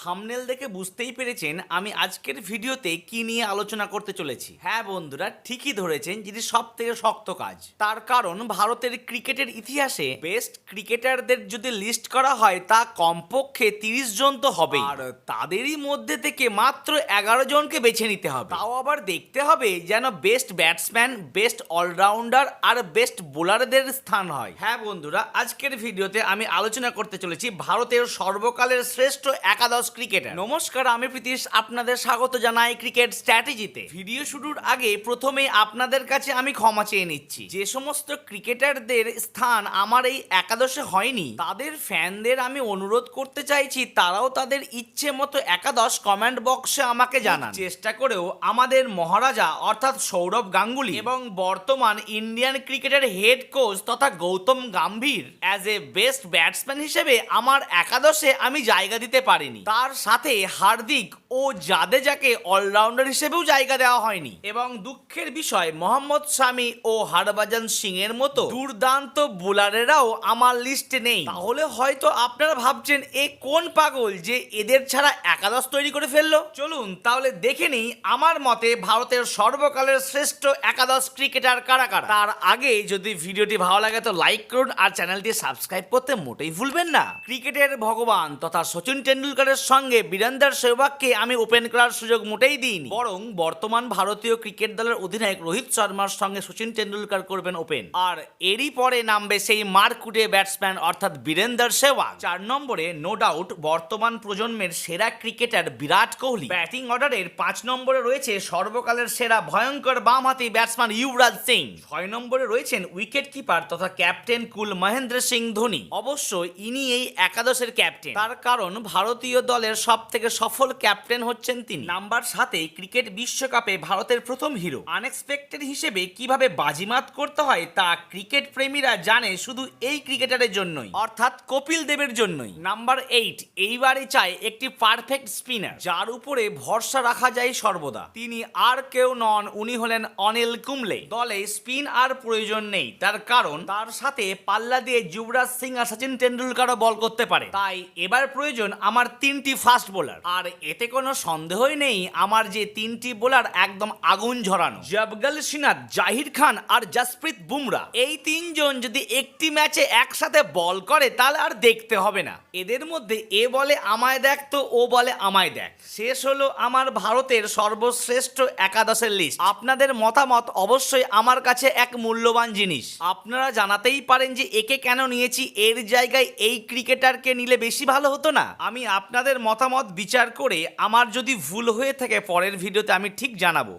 Thumbnail দেখে বুঝতেই পেরেছেন আমি আজকের ভিডিওতে কি নিয়ে আলোচনা করতে চলেছি। হ্যাঁ বন্ধুরা, ঠিকই ধরেছেন, যেটি সব থেকে শক্ত কাজ। তার কারণ ভারতের ক্রিকেটের ইতিহাসে বেস্ট ক্রিকেটারদের যদি লিস্ট করা হয় তা কমপক্ষে 30 জন তো হবে, আর তাদেরই মধ্যে থেকে মাত্র 11 জনকে বেছে নিতে হবে। তাও আবার দেখতে হবে যেন বেস্ট ব্যাটসম্যান, বেস্ট অলরাউন্ডার আর বেস্ট বোলারদের স্থান হয়। হ্যাঁ বন্ধুরা, আজকের ভিডিওতে আমি আলোচনা করতে চলেছি ভারতের সর্বকালের শ্রেষ্ঠ একাদশ ক্রিকেটার। নমস্কার, আমি প্রীতিশ, আপনাদের স্বাগত জানাই ক্রিকেট স্ট্র্যাটেজিতে। ভিডিও শুরুর আগে প্রথমেই আপনাদের কাছে আমি ক্ষমা চেয়ে নিচ্ছি। যে সমস্ত ক্রিকেটারদের স্থান আমার এই একাদশে হয়নি তাদের ফ্যানদের আমি অনুরোধ করতে চাইছি তারাও তাদের ইচ্ছে মতো একাদশ কমেন্ট বক্সে আমাকে জানান। চেষ্টা করেও আমাদের মহারাজা অর্থাৎ সৌরভ গাঙ্গুলি এবং বর্তমান ইন্ডিয়ান ক্রিকেটের হেড কোচ তথা Gautam Gambhir as a best batsman হিসেবে আমার একাদশে আমি জায়গা দিতে পারিনি। তার সাথে হার্দিক ও জাদেজাকে অলরাউন্ডার হিসেবেও জায়গা দেওয়া হয়নি, এবং দুঃখের বিষয় মোহাম্মদ শামি ও হরভজন সিং এর মতো দুর্দান্ত বোলারেরাও আমার লিস্টে নেই। তাহলে হয়তো আপনারা ভাবছেন এ কোন পাগল যে এদের ছাড়া একাদশ তৈরি করে ফেললো। চলুন তাহলে দেখে নিই আমার মতে ভারতের সর্বকালের শ্রেষ্ঠ একাদশ ক্রিকেটার কারা কারা। তার আগে যদি ভিডিওটি ভালো লাগে তো লাইক করুন আর চ্যানেলটি সাবস্ক্রাইব করতে মোটেই ভুলবেন না। ক্রিকেটের ভগবান তথা সচিন টেন্ডুলকারের সঙ্গে বীরেন্দর সেহবাগকে আমি ওপেন করার সুযোগ মোটেই দিইনি, বরং বর্তমান ভারতীয় ক্রিকেট দলের অধিনায়ক রোহিত শর্মার সঙ্গে সচিন টেন্ডুলকার করবেন ওপেন, আর এরই পরে নামবে সেই মারকুটে ব্যাটসম্যান অর্থাৎ বীরেন্দর সেহবাগ। 4 নম্বরে নো ডাউট বর্তমান প্রজন্মের সেরা ক্রিকেটার বিরাট কোহলি। ব্যাটিং অর্ডারের 5 নম্বরে রয়েছে সর্বকালের সেরা ভয়ঙ্কর বামহাতি ব্যাটসম্যান যুবরাজ সিং। 6 নম্বরে রয়েছেন উইকেট কিপার তথা ক্যাপ্টেন কুল মহেন্দ্র সিং ধোনি। অবশ্য ইনি এই একাদশের ক্যাপ্টেন, তার কারণ ভারতীয় দলের সব থেকে সফল ক্যাপ্টেন হচ্ছেন তিনি। নাম্বার 7-এ ক্রিকেট বিশ্বকাপে ভারতের প্রথম হিরো। আনএক্সপেক্টেড হিসেবে কিভাবে বাজিমাত করতে হয় তা ক্রিকেট প্রেমীরা জানে শুধু এই ক্রিকেটারের জন্যই, অর্থাৎ কপিল দেবের জন্যই। নাম্বার 8, এইবারই চাই একটি পারফেক্ট স্পিনার যার উপরে ভরসা রাখা যায় সর্বদা। তিনি আর কেউ নন, উনি হলেন অনিল কুম্বলে। দলে স্পিন আর প্রয়োজন নেই, তার কারণ তার সাথে পাল্লা দিয়ে যুবরাজ সিং আর সচিন টেন্ডুলকারও বল করতে পারে। তাই এবার প্রয়োজন আমার 3টি ফাস্ট বোলার, আর এতে কোনো সন্দেহই নেই আমার যে 3টি বোলার একদম আগুন ঝরানো। জবগল সিনাত, জাহির খান আর জসপ্রীত বুমরা, এই 3 জন যদি একটি ম্যাচে একসাথে বল করে তাহলে আর দেখতে হবে না। এদের মধ্যে এ বলে আমায় দেখ তো ও বলে আমায় দেখ। শেষ হলো আমার ভারতের সর্বশ্রেষ্ঠ একাদশের লিস্ট। আপনাদের মতামত অবশ্যই আমার কাছে এক মূল্যবান জিনিস। আপনারা জানাতেই পারেন যে একে কেন নিয়েছি, এর জায়গায় এই ক্রিকেটারকে নিলে বেশি ভালো হতো না। আমি আপনাদের মতামত বিচার করে আমার যদি ভুল হয়ে থাকে পরের ভিডিওতে আমি ঠিক জানাবো।